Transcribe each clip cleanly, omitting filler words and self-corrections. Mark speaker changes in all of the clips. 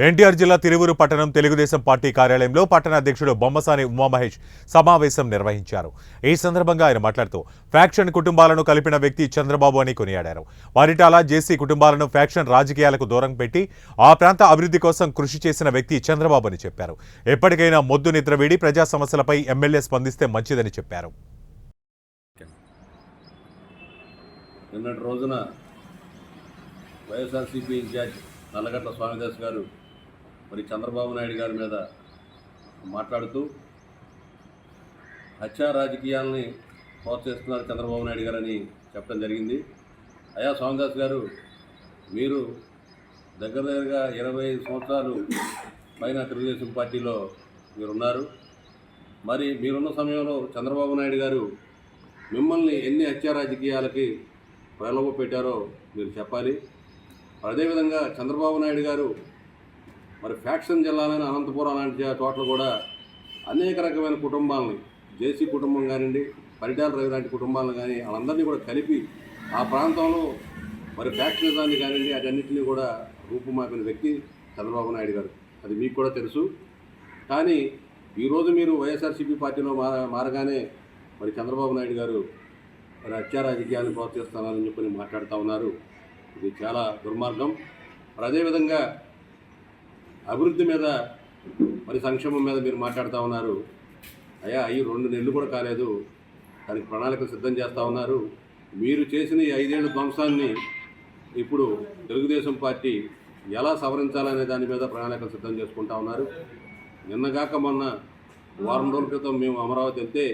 Speaker 1: ఎన్టీఆర్ జిల్లా తిరువూరు పట్టణం తెలుగుదేశం పార్టీ కార్యాలయంలో పట్టణ అధ్యక్షుడు బొమ్మసాని ఉమామహేష్ సమావేశం నిర్వహించారు. ఈ సందర్భంగా ఆయన మాట్లాడుతూ ఫ్యాక్షన్ కుటుంబాలను కలిపిన వ్యక్తి చంద్రబాబు అని కొనియాడారు. వారిటాల జేసీ కుటుంబాలను ఫ్యాక్షన్ రాజకీయాలకు దూరం పెట్టి ఆ ప్రాంత అభివృద్ధి కోసం కృషి చేసిన వ్యక్తి చంద్రబాబు అని చెప్పారు. ఎప్పటికైనా మొద్దు నిద్ర వీడి ప్రజా సమస్యలపై ఎమ్మెల్యే స్పందిస్తే మంచిదని చెప్పారు.
Speaker 2: నిన్నటి రోజున వైఎస్ఆర్సీపీ ఇన్ఛార్జ్ నల్లగడ్డ స్వామిదాస్ గారు మరి చంద్రబాబు నాయుడు గారి మీద మాట్లాడుతూ హత్యా రాజకీయాలని ప్రోత్సహిస్తున్నారు చంద్రబాబు నాయుడు గారు అని చెప్పడం జరిగింది. అయ్యా స్వామిదాస్ గారు, మీరు దగ్గరగా 25 సంవత్సరాలు పైన తెలుగుదేశం పార్టీలో మీరున్నారు. మరి మీరున్న సమయంలో చంద్రబాబు నాయుడు గారు మిమ్మల్ని ఎన్ని హత్యా రాజకీయాలకి ప్రలోభ పెట్టారో మీరు చెప్పాలి. అదేవిధంగా చంద్రబాబు నాయుడు గారు మరి ఫ్యాక్షన్ జిల్లాలైన అనంతపురం లాంటి చోట్ల కూడా అనేక రకమైన కుటుంబాలని, జేసీ కుటుంబం కానివ్వండి, పరిటాల రవి లాంటి కుటుంబాలను కానీ వాళ్ళందరినీ కూడా కలిపి ఆ ప్రాంతంలో మరి ఫ్యాక్షనిజాన్ని కానివ్వండి అటన్నింటినీ కూడా రూపుమాపిన వ్యక్తి చంద్రబాబు నాయుడు గారు. అది మీకు కూడా తెలుసు. కానీ ఈరోజు మీరు వైఎస్ఆర్సీపీ పార్టీలో మారగానే మరి చంద్రబాబు నాయుడు గారు మరి హత్యా రాజకీయాలను ప్రోత్సహిస్తున్నారని చెప్పి మాట్లాడుతూ ఉన్నారు. ఇది చాలా దుర్మార్గం. మరి అదేవిధంగా అభివృద్ధి మీద మరి సంక్షేమం మీద మీరు మాట్లాడుతూ ఉన్నారు. అయ్యా, ఈ 2 నెలలు కూడా కాలేదు, దానికి ప్రణాళికలు సిద్ధం చేస్తూ ఉన్నారు. మీరు చేసిన ఈ 5 ఏళ్ల ధ్వంసాన్ని ఇప్పుడు తెలుగుదేశం పార్టీ ఎలా సవరించాలనే దాని మీద ప్రణాళికలు సిద్ధం చేసుకుంటా ఉన్నారు. నిన్నగాక మొన్న వారం రోజుల క్రితం మేము అమరావతి వెళ్తే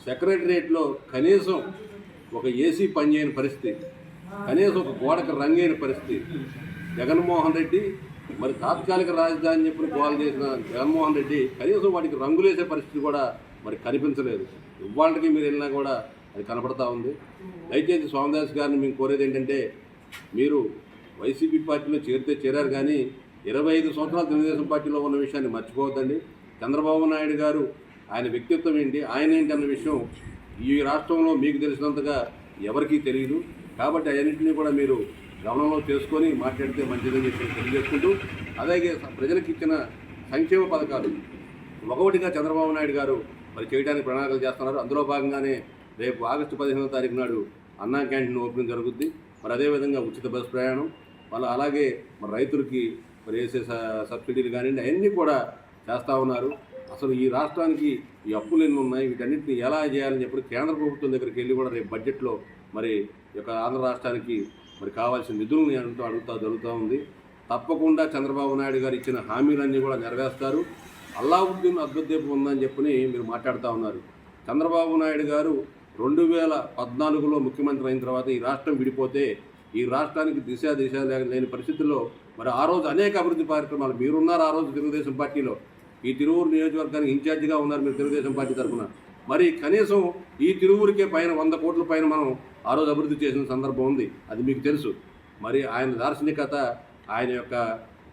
Speaker 2: సెక్రటరియట్లో కనీసం ఒక ఏసీ పనిచేయని పరిస్థితి, కనీసం ఒక గోడకు రంగైన పరిస్థితి. జగన్మోహన్ రెడ్డి మరి తాత్కాలిక రాజధాని చెప్పి గోల్ చేసిన జగన్మోహన్ రెడ్డి కనీసం వాటికి రంగులేసే పరిస్థితి కూడా మరి కనిపించలేదు. ఇవాళకి మీరు వెళ్ళినా కూడా అది కనపడతా ఉంది. దయచేసి స్వామిదాస్ గారిని మేము కోరేది ఏంటంటే, మీరు వైసీపీ పార్టీలో చేరారు కానీ 25 సంవత్సరాలు తెలుగుదేశం పార్టీలో ఉన్న విషయాన్ని మర్చిపోవద్దండి. చంద్రబాబు నాయుడు గారు ఆయన వ్యక్తిత్వం ఏంటి, ఆయన ఏంటి అన్న విషయం ఈ రాష్ట్రంలో మీకు తెలిసినంతగా ఎవరికీ తెలియదు. కాబట్టి అన్నింటినీ కూడా మీరు గమనంలో చేసుకొని మాట్లాడితే మంచిదని చెప్పి తెలియజేసుకుంటూ, అలాగే ప్రజలకు ఇచ్చిన సంక్షేమ పథకాలు ఒకటిగా చంద్రబాబు నాయుడు గారు మరి చేయడానికి ప్రణాళికలు చేస్తున్నారు. అందులో భాగంగానే రేపు ఆగస్టు 15వ తారీఖు నాడు అన్నా క్యాంటీన్ ఓపెనింగ్ జరుగుద్ది. మరి అదేవిధంగా ఉచిత బస్సు ప్రయాణం, మళ్ళీ అలాగే మరి రైతులకి మరి వేసే సబ్సిడీలు కానివ్వండి అవన్నీ కూడా చేస్తూ ఉన్నారు. అసలు ఈ రాష్ట్రానికి ఈ అప్పులు ఎన్ని ఉన్నాయి, వీటన్నింటినీ ఎలా చేయాలని చెప్పి కేంద్ర ప్రభుత్వం దగ్గరికి వెళ్ళి కూడా రేపు బడ్జెట్లో మరి యొక్క ఆంధ్ర రాష్ట్రానికి మరి కావాల్సిన నిధులను అడుగుతూ జరుగుతూ ఉంది. తప్పకుండా చంద్రబాబు నాయుడు గారు ఇచ్చిన హామీలన్నీ కూడా నెరవేరుస్తారు. అల్లావుద్దీన్ అద్భుతదీపం ఉందని చెప్పి మీరు మాట్లాడుతూ ఉన్నారు. చంద్రబాబు నాయుడు గారు 2014లో ముఖ్యమంత్రి అయిన తర్వాత ఈ రాష్ట్రం విడిపోతే ఈ రాష్ట్రానికి దిశ లేని పరిస్థితుల్లో మరి ఆ రోజు అనేక అభివృద్ధి కార్యక్రమాలు మీరున్నారు. ఆ రోజు తెలుగుదేశం పార్టీలో ఈ తిరువూరు నియోజకవర్గానికి ఇన్ఛార్జిగా ఉన్నారు మీరు తెలుగుదేశం పార్టీ తరఫున. మరి కనీసం ఈ తిరువూరికే పైన 100 కోట్ల పైన మనం ఆ రోజు అభివృద్ధి చేసిన సందర్భం ఉంది, అది మీకు తెలుసు. మరి ఆయన దార్శనికత, ఆయన యొక్క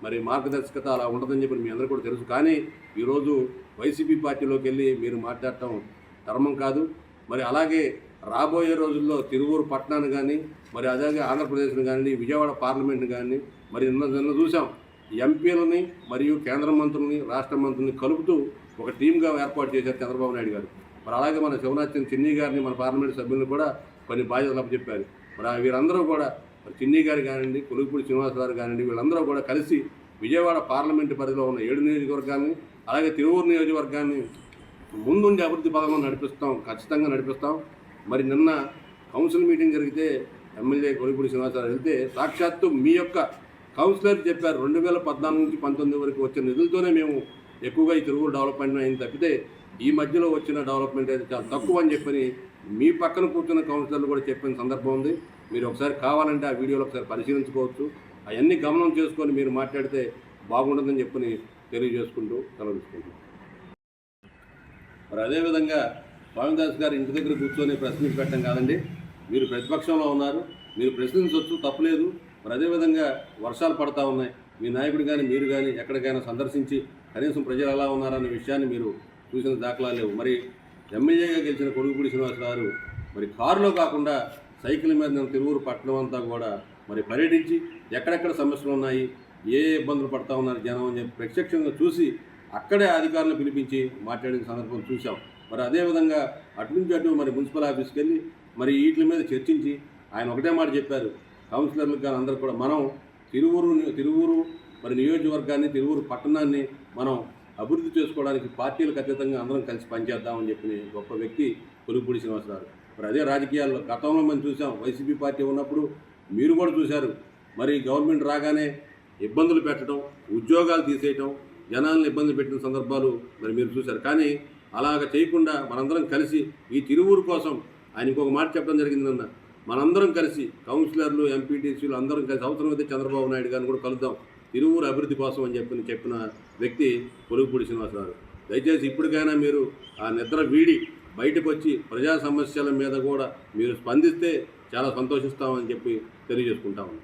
Speaker 2: మరి మార్గదర్శకత అలా ఉండదని చెప్పి మీ అందరూ కూడా తెలుసు. కానీ ఈరోజు వైసీపీ పార్టీలోకి వెళ్ళి మీరు మాట్లాడటం ధర్మం కాదు. మరి అలాగే రాబోయే రోజుల్లో తిరువూరు పట్టణాన్ని కానీ మరి అలాగే ఆంధ్రప్రదేశ్ని కానీ విజయవాడ పార్లమెంట్ని కానీ మరి నిన్న చూసాం, ఎంపీలని మరియు కేంద్ర మంత్రులని రాష్ట్ర మంత్రులని కలుపుతూ ఒక టీమ్గా ఏర్పాటు చేశారు చంద్రబాబు నాయుడు గారు. మరి అలాగే మన శివనాథ్ చిన్ని గారిని మన పార్లమెంట్ సభ్యులను కూడా కొన్ని బాధ్యతలు అప్పచెప్పారు. మరి వీరందరూ కూడా మరి చిన్ని గారు కానివ్వండి, కొలుగుపూడి శ్రీనివాసరావు కానివ్వండి, వీళ్ళందరూ కూడా కలిసి విజయవాడ పార్లమెంటు పరిధిలో ఉన్న 7 నియోజకవర్గాన్ని అలాగే తిరువూరు నియోజకవర్గాన్ని ముందుండి అభివృద్ధి పథకం నడిపిస్తాం, ఖచ్చితంగా నడిపిస్తాం. మరి నిన్న కౌన్సిల్ మీటింగ్ జరిగితే ఎమ్మెల్యే కొలుగుపూడి శ్రీనివాసరావు వెళ్తే సాక్షాత్తు మీ యొక్క కౌన్సిలర్ చెప్పారు 2014 నుంచి 19 వరకు వచ్చిన నిధులతోనే మేము ఎక్కువగా ఈ తిరువూరు డెవలప్మెంట్ అయింది తప్పితే ఈ మధ్యలో వచ్చిన డెవలప్మెంట్ అయితే చాలా తక్కువ అని చెప్పని మీ పక్కన కూర్చున్న కౌన్సిలర్లు కూడా చెప్పిన సందర్భం ఉంది. మీరు ఒకసారి కావాలంటే ఆ వీడియోలో ఒకసారి పరిశీలించుకోవచ్చు. అవన్నీ గమనం చేసుకొని మీరు మాట్లాడితే బాగుంటుందని చెప్పని తెలియజేసుకుంటూ సెలవుకుంటున్నాం. మరి అదేవిధంగా స్వామిదాస్ గారు ఇంటి దగ్గర కూర్చొని ప్రశ్నించి పెట్టడం కాదండి, మీరు ప్రతిపక్షంలో ఉన్నారు, మీరు ప్రశ్నించవచ్చు, తప్పలేదు. మరి అదేవిధంగా వర్షాలు పడతా ఉన్నాయి, మీ నాయకుడు కానీ మీరు కానీ ఎక్కడికైనా సందర్శించి కనీసం ప్రజలు ఎలా ఉన్నారనే విషయాన్ని మీరు చూసిన దాఖలాలు లేవు. మరి ఎమ్మెల్యేగా గెలిచిన కొలుగుపూడి శ్రీనివాసరావు మరి కారులో కాకుండా సైకిల్ మీద నేను తిరువూరు పట్టణం అంతా కూడా మరి పర్యటించి ఎక్కడెక్కడ సమస్యలు ఉన్నాయి, ఏ ఇబ్బందులు పడతా ఉన్నారు జనం అని చెప్పి ప్రత్యక్షంగా చూసి అక్కడే అధికారులను పిలిపించి మాట్లాడిన సందర్భం చూసాం. మరి అదేవిధంగా అటు నుంచి అటు మరి మున్సిపల్ ఆఫీస్కి వెళ్ళి మరి వీటి మీద చర్చించి ఆయన ఒకటే మాట చెప్పారు, కౌన్సిలర్లకు కానీ అందరూ కూడా మనం తిరువూరు మరి నియోజకవర్గాన్ని, తిరువూరు పట్టణాన్ని మనం అభివృద్ధి చేసుకోవడానికి పార్టీలకు అతీతంగా అందరం కలిసి పనిచేద్దామని చెప్పిన గొప్ప వ్యక్తి కొలుపుపూడి శ్రీనివాసరావు. మరి అదే రాజకీయాల్లో గతంలో మనం చూసాం, వైసీపీ పార్టీ ఉన్నప్పుడు మీరు కూడా చూశారు, మరి గవర్నమెంట్ రాగానే ఇబ్బందులు పెట్టడం, ఉద్యోగాలు తీసేయటం, జనాలను ఇబ్బంది పెట్టిన సందర్భాలు మరి మీరు చూశారు. కానీ అలాగ చేయకుండా మనందరం కలిసి ఈ తిరువూరు కోసం ఆయన ఇంకొక మాట చెప్పడం జరిగిందన్న, మనందరం కలిసి కౌన్సిలర్లు, ఎంపీటీసీలు అందరం కలిసి అవసరమైతే చంద్రబాబు నాయుడు గారిని కూడా కలుద్దాం తిరువూరు అభివృద్ధి కోసం అని చెప్పిన వ్యక్తి కొలుపుపూడి శ్రీనివాసరావు. దయచేసి ఇప్పటికైనా మీరు ఆ నిద్ర వీడి బయటకు వచ్చి ప్రజా సమస్యల మీద కూడా మీరు స్పందిస్తే చాలా సంతోషిస్తామని చెప్పి తెలియజేసుకుంటా ఉన్నాం.